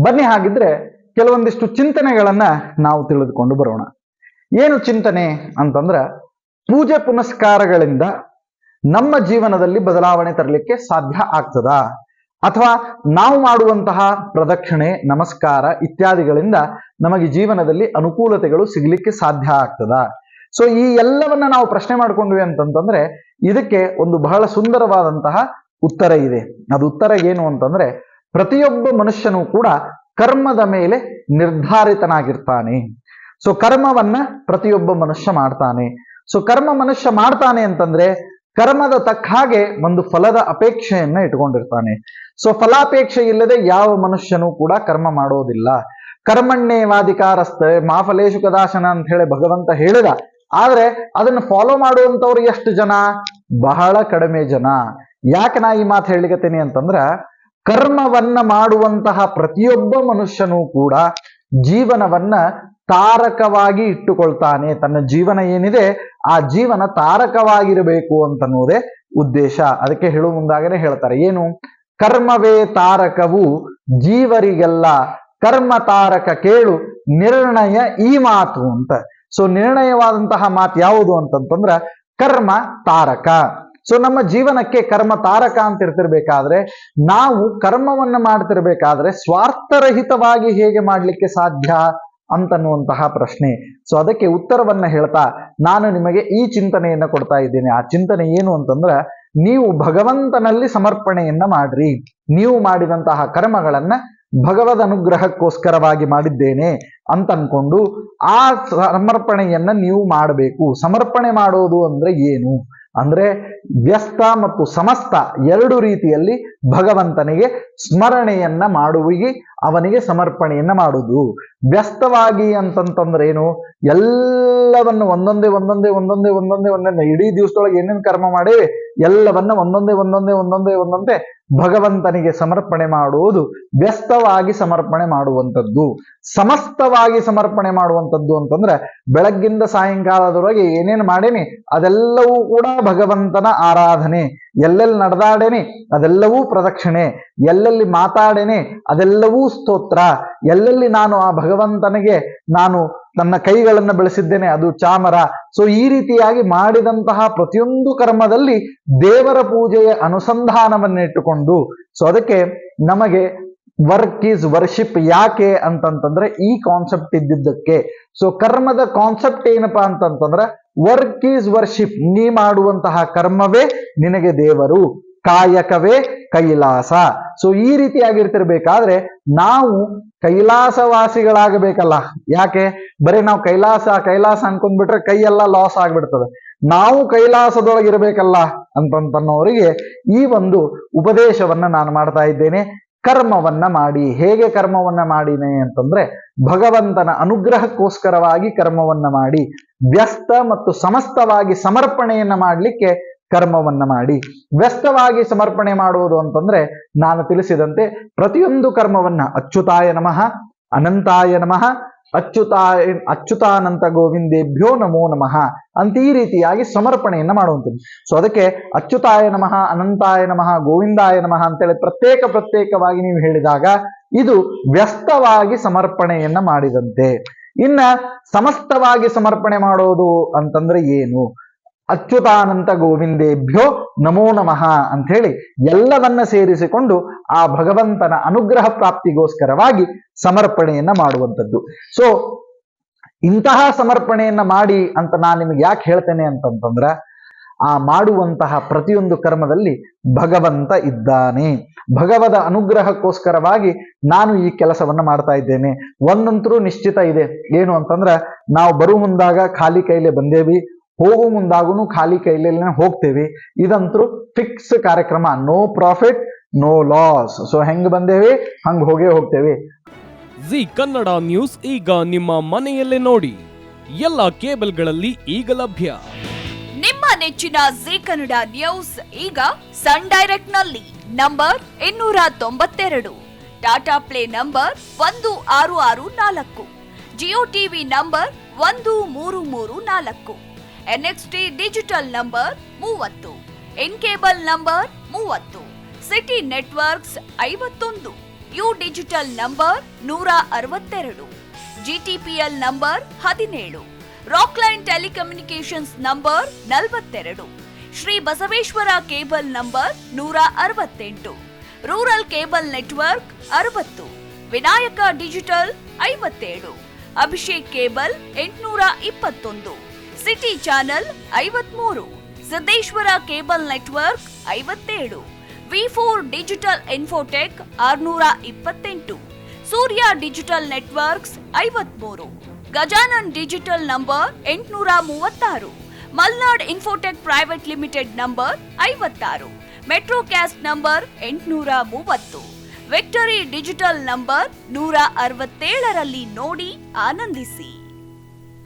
ಬನ್ನಿ ಹಾಗಿದ್ರೆ ಕೆಲವೊಂದಿಷ್ಟು ಚಿಂತನೆಗಳನ್ನ ನಾವು ತಿಳಿದುಕೊಂಡು ಬರೋಣ. ಏನು ಚಿಂತನೆ ಅಂತಂದ್ರ, ಪೂಜೆ ಪುನಸ್ಕಾರಗಳಿಂದ ನಮ್ಮ ಜೀವನದಲ್ಲಿ ಬದಲಾವಣೆ ತರಲಿಕ್ಕೆ ಸಾಧ್ಯ ಆಗ್ತದಾ, ಅಥವಾ ನಾವು ಮಾಡುವಂತಹ ಪ್ರದಕ್ಷಿಣೆ ನಮಸ್ಕಾರ ಇತ್ಯಾದಿಗಳಿಂದ ನಮಗೆ ಜೀವನದಲ್ಲಿ ಅನುಕೂಲತೆಗಳು ಸಿಗ್ಲಿಕ್ಕೆ ಸಾಧ್ಯ ಆಗ್ತದಾ? ಸೊ ಈ ಎಲ್ಲವನ್ನ ನಾವು ಪ್ರಶ್ನೆ ಮಾಡ್ಕೊಂಡ್ವಿ ಅಂತಂತಂದ್ರೆ ಇದಕ್ಕೆ ಒಂದು ಬಹಳ ಸುಂದರವಾದಂತಹ ಉತ್ತರ ಇದೆ. ಅದು ಉತ್ತರ ಏನು ಅಂತಂದ್ರೆ, ಪ್ರತಿಯೊಬ್ಬ ಮನುಷ್ಯನೂ ಕೂಡ ಕರ್ಮದ ಮೇಲೆ ನಿರ್ಧಾರಿತನಾಗಿರ್ತಾನೆ. ಸೊ ಕರ್ಮವನ್ನ ಪ್ರತಿಯೊಬ್ಬ ಮನುಷ್ಯ ಮಾಡ್ತಾನೆ. ಸೊ ಕರ್ಮ ಮನುಷ್ಯ ಮಾಡ್ತಾನೆ ಅಂತಂದ್ರೆ ಕರ್ಮದ ತಕ್ಕ ಹಾಗೆ ಒಂದು ಫಲದ ಅಪೇಕ್ಷೆಯನ್ನ ಇಟ್ಕೊಂಡಿರ್ತಾನೆ. ಸೊ ಫಲಾಪೇಕ್ಷೆ ಇಲ್ಲದೆ ಯಾವ ಮನುಷ್ಯನೂ ಕೂಡ ಕರ್ಮ ಮಾಡೋದಿಲ್ಲ. ಕರ್ಮಣ್ಯೇವಾಧಿಕಾರಸ್ತೆ ಮಾ ಫಲೇಶು ಕದಾಶನ ಅಂತ ಹೇಳಿ ಭಗವಂತ ಹೇಳಿದ. ಆದ್ರೆ ಅದನ್ನು ಫಾಲೋ ಮಾಡುವಂತವ್ರು ಎಷ್ಟು ಜನ? ಬಹಳ ಕಡಿಮೆ ಜನ. ಯಾಕೆ ನಾ ಈ ಮಾತು ಹೇಳಿಕತ್ತೀನಿ ಅಂತಂದ್ರ, ಕರ್ಮವನ್ನ ಮಾಡುವಂತಹ ಪ್ರತಿಯೊಬ್ಬ ಮನುಷ್ಯನೂ ಕೂಡ ಜೀವನವನ್ನ ತಾರಕವಾಗಿ ಇಟ್ಟುಕೊಳ್ತಾನೆ. ತನ್ನ ಜೀವನ ಏನಿದೆ ಆ ಜೀವನ ತಾರಕವಾಗಿರಬೇಕು ಅಂತನ್ನುವುದೇ ಉದ್ದೇಶ. ಅದಕ್ಕೆ ಹೇಳುವ ಮುಂದಾಗನೇ ಹೇಳ್ತಾರೆ, ಏನು? ಕರ್ಮವೇ ತಾರಕವು ಜೀವರಿಗೆಲ್ಲ, ಕರ್ಮ ತಾರಕ ಕೇಳು ನಿರ್ಣಯ ಈ ಮಾತು ಅಂತ. ಸೊ ನಿರ್ಣಯವಾದಂತಹ ಮಾತು ಯಾವುದು ಅಂತಂತಂದ್ರ ಕರ್ಮ ತಾರಕ. ಸೊ ನಮ್ಮ ಜೀವನಕ್ಕೆ ಕರ್ಮ ತಾರಕ ಅಂತ ಇರ್ತಿರ್ಬೇಕಾದ್ರೆ, ನಾವು ಕರ್ಮವನ್ನ ಮಾಡ್ತಿರ್ಬೇಕಾದ್ರೆ ಸ್ವಾರ್ಥರಹಿತವಾಗಿ ಹೇಗೆ ಮಾಡ್ಲಿಕ್ಕೆ ಸಾಧ್ಯ ಅಂತನ್ನುವಂತಹ ಪ್ರಶ್ನೆ. ಸೊ ಅದಕ್ಕೆ ಉತ್ತರವನ್ನ ಹೇಳ್ತಾ ನಾನು ನಿಮಗೆ ಈ ಚಿಂತನೆಯನ್ನ ಕೊಡ್ತಾ ಇದ್ದೇನೆ. ಆ ಚಿಂತನೆ ಏನು ಅಂತಂದ್ರ, ನೀವು ಭಗವಂತನಲ್ಲಿ ಸಮರ್ಪಣೆಯನ್ನ ಮಾಡ್ರಿ. ನೀವು ಮಾಡಿದಂತಹ ಕರ್ಮಗಳನ್ನ ಭಗವದ್ ಅನುಗ್ರಹಕ್ಕೋಸ್ಕರವಾಗಿ ಮಾಡಿದ್ದೇನೆ ಅಂತ ಅನ್ಕೊಂಡು ಆ ಸಮರ್ಪಣೆಯನ್ನ ನೀವು ಮಾಡಬೇಕು. ಸಮರ್ಪಣೆ ಮಾಡೋದು ಅಂದ್ರೆ ಏನು ಅಂದ್ರೆ, ವ್ಯಸ್ತ ಮತ್ತು ಸಮಸ್ತ ಎರಡು ರೀತಿಯಲ್ಲಿ ಭಗವಂತನಿಗೆ ಸ್ಮರಣೆಯನ್ನ ಮಾಡುವಿಗೆ, ಅವನಿಗೆ ಸಮರ್ಪಣೆಯನ್ನ ಮಾಡುವುದು. ವ್ಯಸ್ತವಾಗಿ ಅಂತಂತಂದ್ರೆ ಏನು? ಎಲ್ಲವನ್ನು ಒಂದೊಂದೇ ಇಡೀ ದಿವಸದೊಳಗೆ ಏನೇನು ಕರ್ಮ ಮಾಡೇವೆ ಎಲ್ಲವನ್ನ ಒಂದೊಂದೇ ಭಗವಂತನಿಗೆ ಸಮರ್ಪಣೆ ಮಾಡುವುದು ವ್ಯಸ್ತವಾಗಿ ಸಮರ್ಪಣೆ ಮಾಡುವಂಥದ್ದು. ಸಮಸ್ತವಾಗಿ ಸಮರ್ಪಣೆ ಮಾಡುವಂಥದ್ದು ಅಂತಂದ್ರೆ, ಬೆಳಗ್ಗಿಂದ ಸಾಯಂಕಾಲದೊಳಗೆ ಏನೇನು ಮಾಡೇನಿ ಅದೆಲ್ಲವೂ ಕೂಡ ಭಗವಂತನ ಆರಾಧನೆ. ಎಲ್ಲೆಲ್ಲಿ ನಡೆದಾಡೇನೆ ಅದೆಲ್ಲವೂ ಪ್ರದಕ್ಷಿಣೆ, ಎಲ್ಲೆಲ್ಲಿ ಮಾತಾಡೇನೆ ಅದೆಲ್ಲವೂ ಸ್ತೋತ್ರ, ಎಲ್ಲೆಲ್ಲಿ ನಾನು ಆ ಭಗವಂತನಿಗೆ ನಾನು ನನ್ನ ಕೈಗಳನ್ನು ಬೆಳೆಸಿದ್ದೇನೆ ಅದು ಚಾಮರ. ಸೊ ಈ ರೀತಿಯಾಗಿ ಮಾಡಿದಂತಹ ಪ್ರತಿಯೊಂದು ಕರ್ಮದಲ್ಲಿ ದೇವರ ಪೂಜೆಯ ಅನುಸಂಧಾನವನ್ನು ಇಟ್ಟುಕೊಂಡು, ಸೊ ಅದಕ್ಕೆ ನಮಗೆ ವರ್ಕ್ ಈಸ್ ವರ್ಷಿಪ್. ಯಾಕೆ ಅಂತಂತಂದ್ರೆ ಈ ಕಾನ್ಸೆಪ್ಟ್ ಇದ್ದಿದ್ದಕ್ಕೆ. ಸೊ ಕರ್ಮದ ಕಾನ್ಸೆಪ್ಟ್ ಏನಪ್ಪಾ ಅಂತಂತಂದ್ರೆ, ವರ್ಕ್ ಈಸ್ ವರ್ಷಿಪ್. ನೀ ಮಾಡುವಂತಹ ಕರ್ಮವೇ ನಿನಗೆ ದೇವರು, ಕಾಯಕವೇ ಕೈಲಾಸ. ಸೊ ಈ ರೀತಿಯಾಗಿರ್ತಿರ್ಬೇಕಾದ್ರೆ ನಾವು ಕೈಲಾಸವಾಸಿಗಳಾಗಬೇಕಲ್ಲ. ಯಾಕೆ? ಬರೀ ನಾವು ಕೈಲಾಸ ಅನ್ಕೊಂಡ್ಬಿಟ್ರೆ ಕೈಯೆಲ್ಲ ಲಾಸ್ ಆಗ್ಬಿಡ್ತದೆ. ನಾವು ಕೈಲಾಸದೊಳಗಿರ್ಬೇಕಲ್ಲ ಅಂತನ್ನೋರಿಗೆ ಈ ಒಂದು ಉಪದೇಶವನ್ನ ನಾನು ಮಾಡ್ತಾ ಇದ್ದೇನೆ. ಕರ್ಮವನ್ನ ಮಾಡಿ. ಹೇಗೆ ಕರ್ಮವನ್ನ ಮಾಡಿನೇ ಅಂತಂದ್ರೆ, ಭಗವಂತನ ಅನುಗ್ರಹಕ್ಕೋಸ್ಕರವಾಗಿ ಕರ್ಮವನ್ನ ಮಾಡಿ. ವ್ಯಸ್ತ ಮತ್ತು ಸಮಸ್ತವಾಗಿ ಸಮರ್ಪಣೆಯನ್ನ ಮಾಡಲಿಕ್ಕೆ ಕರ್ಮವನ್ನ ಮಾಡಿ. ವ್ಯಸ್ತವಾಗಿ ಸಮರ್ಪಣೆ ಮಾಡುವುದು ಅಂತಂದ್ರೆ ನಾನು ಪ್ರತಿಯೊಂದು ಕರ್ಮವನ್ನ ಅಚ್ಯುತಾಯ ನಮಃ, ಅನಂತಾಯ ನಮಃ, ಅಚ್ಯುತಾನಂತ ಗೋವಿಂದೇಭ್ಯೋ ನಮೋ ನಮಃ ಅಂತ ಈ ರೀತಿಯಾಗಿ ಸಮರ್ಪಣೆಯನ್ನ ಮಾಡುವಂಥದ್ದು. ಸೊ ಅದಕ್ಕೆ ಅಚ್ಯುತಾಯ ನಮಃ, ಅನಂತಾಯ ನಮಃ, ಗೋವಿಂದಾಯ ನಮಃ ಅಂತೇಳಿ ಪ್ರತ್ಯೇಕವಾಗಿ ನೀವು ಹೇಳಿದಾಗ ಇದು ವ್ಯಸ್ತವಾಗಿ ಸಮರ್ಪಣೆಯನ್ನ ಮಾಡಿದಂತೆ. ಇನ್ನ ಸಮಸ್ತವಾಗಿ ಸಮರ್ಪಣೆ ಮಾಡೋದು ಅಂತಂದ್ರೆ ಏನು? ಅಚ್ಯುತಾನಂತ ಗೋವಿಂದೇಭ್ಯೋ ನಮೋ ನಮಃ ಅಂತ ಹೇಳಿ ಎಲ್ಲವನ್ನ ಸೇರಿಸಿಕೊಂಡು ಆ ಭಗವಂತನ ಅನುಗ್ರಹ ಪ್ರಾಪ್ತಿಗೋಸ್ಕರವಾಗಿ ಸಮರ್ಪಣೆಯನ್ನ ಮಾಡುವಂಥದ್ದು. ಸೊ ಇಂತಹ ಸಮರ್ಪಣೆಯನ್ನ ಮಾಡಿ ಅಂತ ನಾನು ನಿಮಗೆ ಯಾಕೆ ಹೇಳ್ತೇನೆ ಅಂತಂತಂದ್ರ, ಆ ಮಾಡುವಂತಹ ಪ್ರತಿಯೊಂದು ಕರ್ಮದಲ್ಲಿ ಭಗವಂತ ಇದ್ದಾನೆ. ಭಗವದ ಅನುಗ್ರಹಕ್ಕೋಸ್ಕರವಾಗಿ ನಾನು ಈ ಕೆಲಸವನ್ನ ಮಾಡ್ತಾ ಇದ್ದೇನೆ. ಒಂದಂತರೂ ನಿಶ್ಚಿತ ಇದೆ, ಏನು ಅಂತಂದ್ರ ನಾವು ಬರುವ ಮುಂದಾಗ ಖಾಲಿ ಕೈಲೇ ಬಂದೇವಿ, ಹೋಗೋ ಮುಂದಾಗೂ ಖಾಲಿ ಕೈಲೇ ಹೋಗ್ತೇವೆ. ಇದಂತರೂ ಫಿಕ್ಸ್ ಕಾರ್ಯಕ್ರಮ. No profit no loss. So ಹೆಂಗ್ ಬಂದೇವಿ ಹಂಗ ಹೋಗ್ತೇವೆ. ಜಿ ಕನ್ನಡ ನ್ಯೂಸ್ ಈಗ ನಿಮ್ಮ ಮನೆಯಲ್ಲೇ ನೋಡಿ. ಎಲ್ಲ ಕೇಬಲ್ಗಳಲ್ಲಿ ಈಗ ಲಭ್ಯ. ನಿಮ್ಮ ನೆಚ್ಚಿನ ಜಿ ಕನ್ನಡ ನ್ಯೂಸ್ ಈಗ ಸನ್ ಡೈರೆಕ್ಟ್ ನಲ್ಲಿ number 292, Tata Play number 1664, Jio TV number 1334, NXT digital number 30, in cable number 30, city networks 51, U digital number 162, GTPL number 17, Rockline telecommunications number 42, Shri Basaveshwara cable number 168, rural cable network 60, Vinayaka digital 57, Abhishek cable 821, city channel 53, Siddeshwara cable network 57, ವಿ4 digital infotech 628, Surya digital networks 53, Gajanan digital number 836, Malnad infotech private limited number 56, Metrocast number 830, victory digital number 167ರಲ್ಲಿ ನೋಡಿ ಆನಂದಿಸಿ.